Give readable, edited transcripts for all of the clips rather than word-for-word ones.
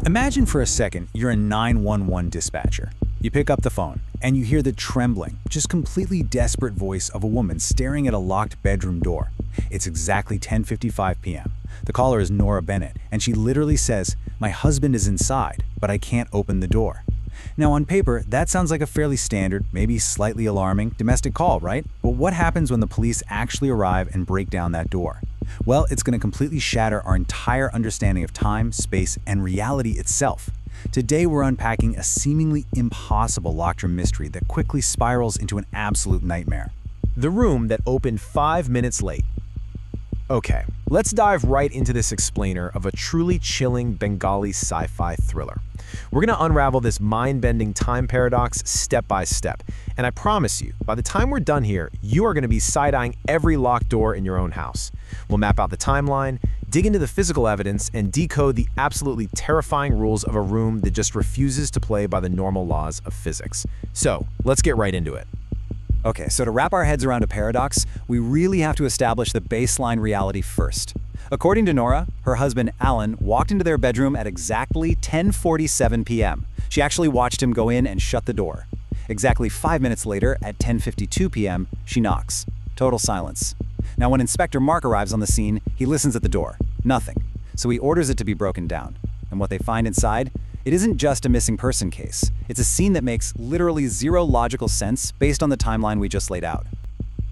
Imagine for a second you're a 911 dispatcher. You pick up the phone, and you hear the trembling, just completely desperate voice of a woman staring at a locked bedroom door. It's exactly 10:55 p.m. The caller is Nora Bennett, and she literally says, "My husband is inside, but I can't open the door." Now on paper, that sounds like a fairly standard, maybe slightly alarming, domestic call, right? But what happens when the police actually arrive and break down that door? Well, it's going to completely shatter our entire understanding of time, space, and reality itself. Today we're unpacking a seemingly impossible locked room mystery that quickly spirals into an absolute nightmare. The room that opened 5 minutes late. Okay, let's dive right into this explainer of a truly chilling Bengali sci-fi thriller. We're going to unravel this mind-bending time paradox step by step, and I promise you, by the time we're done here, you are going to be side-eyeing every locked door in your own house. We'll map out the timeline, dig into the physical evidence, and decode the absolutely terrifying rules of a room that just refuses to play by the normal laws of physics. So, let's get right into it. Okay, so to wrap our heads around a paradox, we really have to establish the baseline reality first. According to Nora, her husband Alan walked into their bedroom at exactly 10:47 p.m. She actually watched him go in and shut the door. Exactly 5 minutes later, at 10:52 p.m., she knocks. Total silence. Now when Inspector Mark arrives on the scene, he listens at the door. Nothing. So he orders it to be broken down. And what they find inside? It isn't just a missing person case. It's a scene that makes literally zero logical sense based on the timeline we just laid out.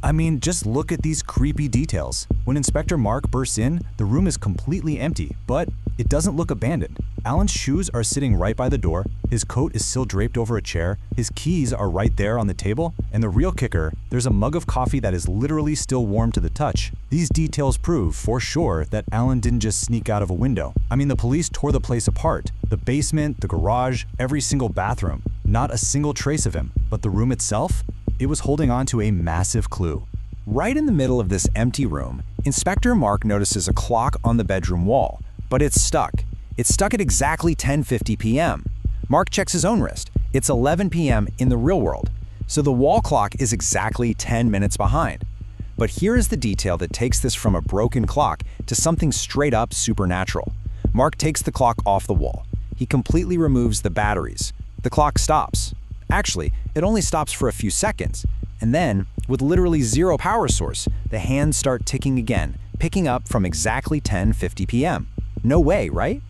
I mean, just look at these creepy details. When Inspector Mark bursts in, the room is completely empty, but it doesn't look abandoned. Alan's shoes are sitting right by the door, his coat is still draped over a chair, his keys are right there on the table, and the real kicker, there's a mug of coffee that is literally still warm to the touch. These details prove, for sure, that Alan didn't just sneak out of a window. I mean, the police tore the place apart. The basement, the garage, every single bathroom. Not a single trace of him, but the room itself? It was holding on to a massive clue. Right in the middle of this empty room, Inspector Mark notices a clock on the bedroom wall, but it's stuck. It's stuck at exactly 10:50 p.m. Mark checks his own wrist. It's 11 p.m. in the real world, so the wall clock is exactly 10 minutes behind. But here is the detail that takes this from a broken clock to something straight up supernatural. Mark takes the clock off the wall. He completely removes the batteries. The clock stops. Actually, it only stops for a few seconds. And then, with literally zero power source, the hands start ticking again, picking up from exactly 10:50 p.m. No way, right?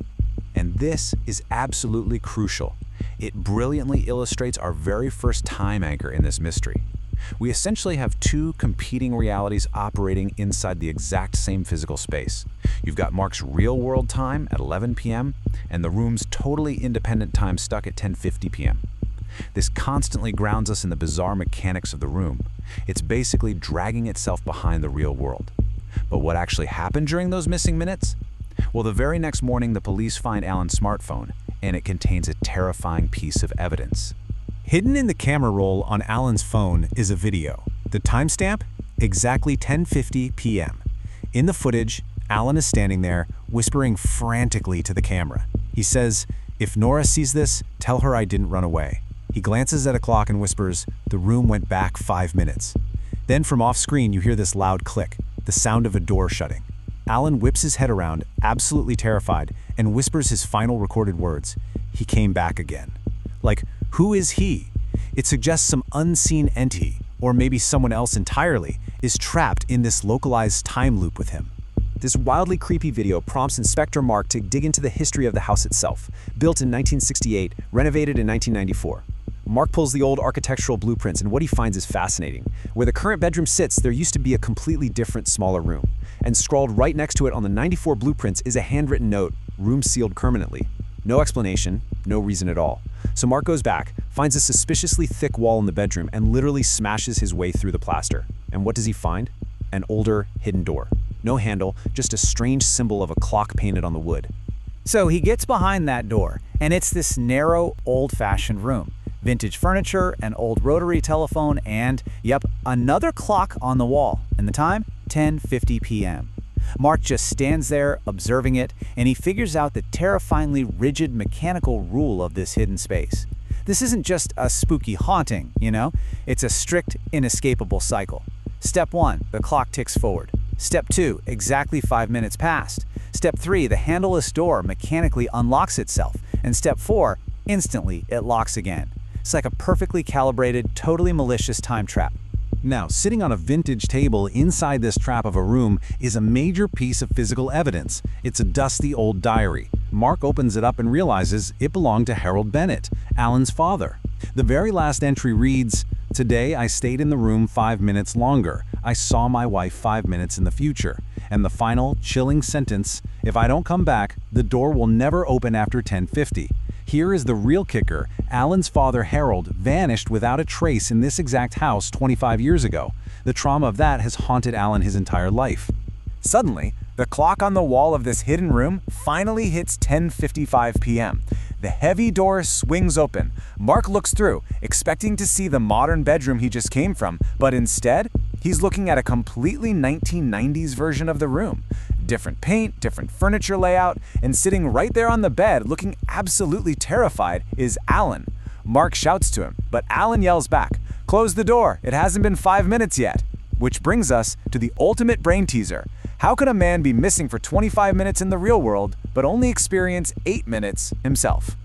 And this is absolutely crucial. It brilliantly illustrates our very first time anchor in this mystery. We essentially have two competing realities operating inside the exact same physical space. You've got Mark's real-world time at 11 p.m. and the room's totally independent time stuck at 10:50 p.m. This constantly grounds us in the bizarre mechanics of the room. It's basically dragging itself behind the real world. But what actually happened during those missing minutes? Well, the very next morning, the police find Alan's smartphone, and it contains a terrifying piece of evidence. Hidden in the camera roll on Alan's phone is a video. The timestamp? Exactly 10:50 p.m. In the footage, Alan is standing there, whispering frantically to the camera. He says, "If Nora sees this, tell her I didn't run away." He glances at a clock and whispers, "The room went back 5 minutes." Then from off-screen, you hear this loud click, the sound of a door shutting. Alan whips his head around, absolutely terrified, and whispers his final recorded words, "He came back again." Like, who is he? It suggests some unseen entity, or maybe someone else entirely, is trapped in this localized time loop with him. This wildly creepy video prompts Inspector Mark to dig into the history of the house itself. Built in 1968, renovated in 1994. Mark pulls the old architectural blueprints, and what he finds is fascinating. Where the current bedroom sits, there used to be a completely different, smaller room. And scrawled right next to it on the 94 blueprints is a handwritten note, "Room sealed permanently." No explanation, no reason at all. So Mark goes back, finds a suspiciously thick wall in the bedroom, and literally smashes his way through the plaster. And what does he find? An older, hidden door. No handle, just a strange symbol of a clock painted on the wood. So he gets behind that door, and it's this narrow, old-fashioned room. Vintage furniture, an old rotary telephone, and, yep, another clock on the wall. And the time? 10:50 p.m. Mark just stands there, observing it, and he figures out the terrifyingly rigid mechanical rule of this hidden space. This isn't just a spooky haunting, you know? It's a strict, inescapable cycle. Step 1, the clock ticks forward. Step 2, exactly 5 minutes passed. Step 3, the handleless door mechanically unlocks itself. And step 4, instantly it locks again. It's like a perfectly calibrated, totally malicious time trap. Now, sitting on a vintage table inside this trap of a room is a major piece of physical evidence. It's a dusty old diary. Mark opens it up and realizes it belonged to Harold Bennett, Alan's father. The very last entry reads, "Today I stayed in the room 5 minutes longer. I saw my wife 5 minutes in the future." And the final, chilling sentence, "If I don't come back, the door will never open after 10:50. Here is the real kicker. Alan's father, Harold, vanished without a trace in this exact house 25 years ago. The trauma of that has haunted Alan his entire life. Suddenly, the clock on the wall of this hidden room finally hits 10:55 p.m. The heavy door swings open. Mark looks through, expecting to see the modern bedroom he just came from, but instead, he's looking at a completely 1990s version of the room. Different paint, different furniture layout, and sitting right there on the bed, looking absolutely terrified, is Alan. Mark shouts to him, but Alan yells back, "Close the door, it hasn't been 5 minutes yet." Which brings us to the ultimate brain teaser. How could a man be missing for 25 minutes in the real world, but only experience 8 minutes himself?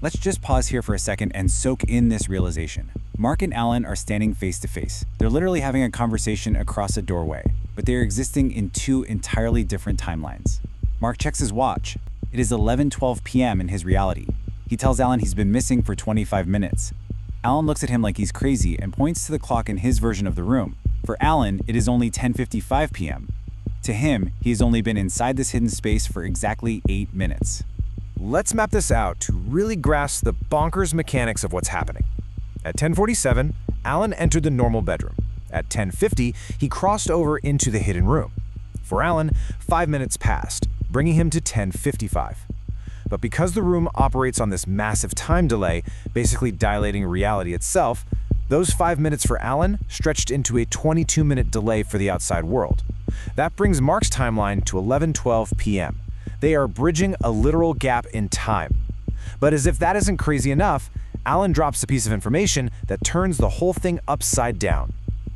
Let's just pause here for a second and soak in this realization. Mark and Alan are standing face to face. They're literally having a conversation across a doorway, but they're existing in two entirely different timelines. Mark checks his watch. It is 11:12 p.m. in his reality. He tells Alan he's been missing for 25 minutes. Alan looks at him like he's crazy and points to the clock in his version of the room. For Alan, it is only 10:55 p.m. To him, he's only been inside this hidden space for exactly 8 minutes. Let's map this out to really grasp the bonkers mechanics of what's happening. At 10:47, Alan entered the normal bedroom. At 10:50, he crossed over into the hidden room. For Alan, 5 minutes passed, bringing him to 10:55. But because the room operates on this massive time delay, basically dilating reality itself, those 5 minutes for Alan stretched into a 22-minute delay for the outside world. That brings Mark's timeline to 11:12 p.m. They are bridging a literal gap in time. But as if that isn't crazy enough, Alan drops a piece of information that turns the whole thing upside down.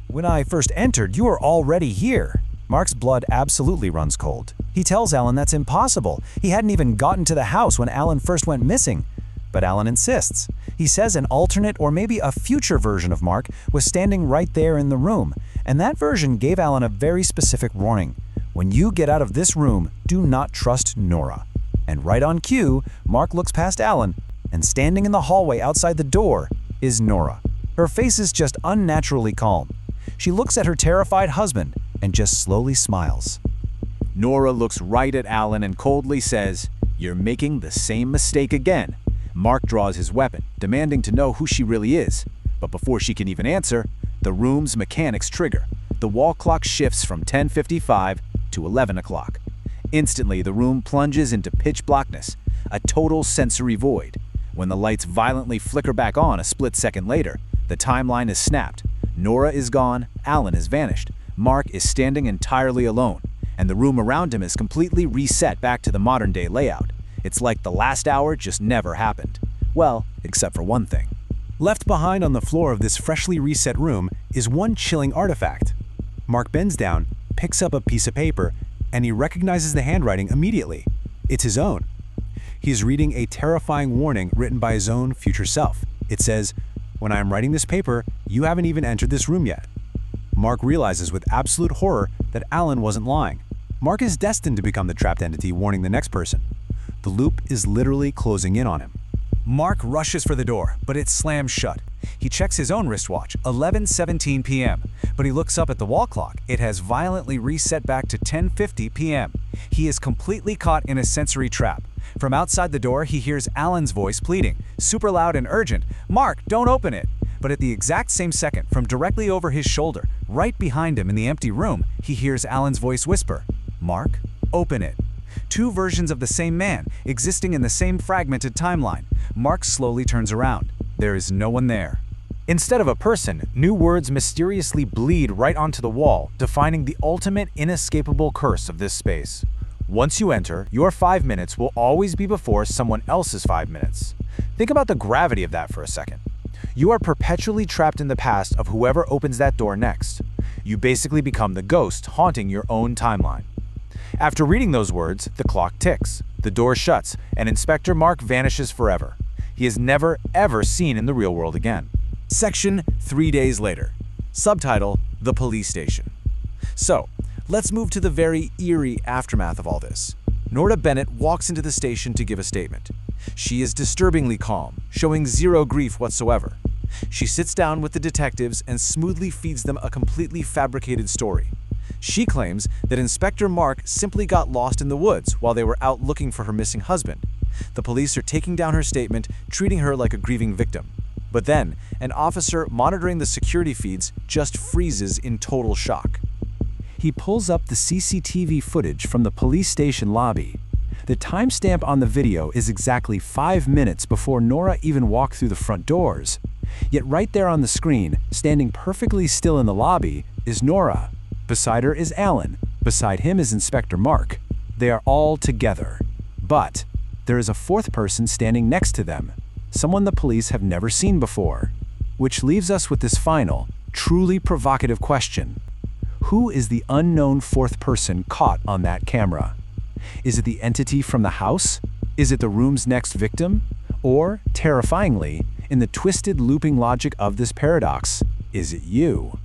"When I first entered, you were already here." Mark's blood absolutely runs cold. He tells Alan that's impossible. He hadn't even gotten to the house when Alan first went missing. But Alan insists. He says an alternate or maybe a future version of Mark was standing right there in the room, and that version gave Alan a very specific warning. When you get out of this room, do not trust Nora. And right on cue, Mark looks past Alan, and standing in the hallway outside the door is Nora. Her face is just unnaturally calm. She looks at her terrified husband and just slowly smiles. Nora looks right at Alan and coldly says, "You're making the same mistake again." Mark draws his weapon, demanding to know who she really is. But before she can even answer, the room's mechanics trigger. The wall clock shifts from 10:55 to 11 o'clock. Instantly, the room plunges into pitch blackness, a total sensory void. When the lights violently flicker back on a split second later, the timeline is snapped. Nora is gone, Alan has vanished, Mark is standing entirely alone, and the room around him is completely reset back to the modern-day layout. It's like the last hour just never happened. Well, except for one thing. Left behind on the floor of this freshly reset room is one chilling artifact. Mark bends down, picks up a piece of paper, and he recognizes the handwriting immediately. It's his own. He's reading a terrifying warning written by his own future self. It says, "When I am writing this paper, you haven't even entered this room yet." Mark realizes with absolute horror that Alan wasn't lying. Mark is destined to become the trapped entity warning the next person. The loop is literally closing in on him. Mark rushes for the door, but it slams shut. He checks his own wristwatch, 11:17 p.m., but he looks up at the wall clock. It has violently reset back to 10:50 p.m. He is completely caught in a sensory trap. From outside the door, he hears Alan's voice pleading, super loud and urgent, "Mark, don't open it." But at the exact same second, from directly over his shoulder, right behind him in the empty room, he hears Alan's voice whisper, "Mark, open it." Two versions of the same man, existing in the same fragmented timeline. Mark slowly turns around. There is no one there. Instead of a person, new words mysteriously bleed right onto the wall, defining the ultimate inescapable curse of this space. Once you enter, your 5 minutes will always be before someone else's 5 minutes. Think about the gravity of that for a second. You are perpetually trapped in the past of whoever opens that door next. You basically become the ghost haunting your own timeline. After reading those words, the clock ticks. The door shuts, and Inspector Mark vanishes forever. He is never, ever seen in the real world again. Section 3 days later. Subtitle, The Police Station. So, let's move to the very eerie aftermath of all this. Nora Bennett walks into the station to give a statement. She is disturbingly calm, showing zero grief whatsoever. She sits down with the detectives and smoothly feeds them a completely fabricated story. She claims that Inspector Mark simply got lost in the woods while they were out looking for her missing husband. The police are taking down her statement, treating her like a grieving victim. But then, an officer monitoring the security feeds just freezes in total shock. He pulls up the CCTV footage from the police station lobby. The timestamp on the video is exactly 5 minutes before Nora even walked through the front doors. Yet right there on the screen, standing perfectly still in the lobby, is Nora. Beside her is Alan. Beside him is Inspector Mark. They are all together. But there is a fourth person standing next to them, someone the police have never seen before. Which leaves us with this final, truly provocative question. Who is the unknown fourth person caught on that camera? Is it the entity from the house? Is it the room's next victim? Or, terrifyingly, in the twisted looping logic of this paradox, is it you?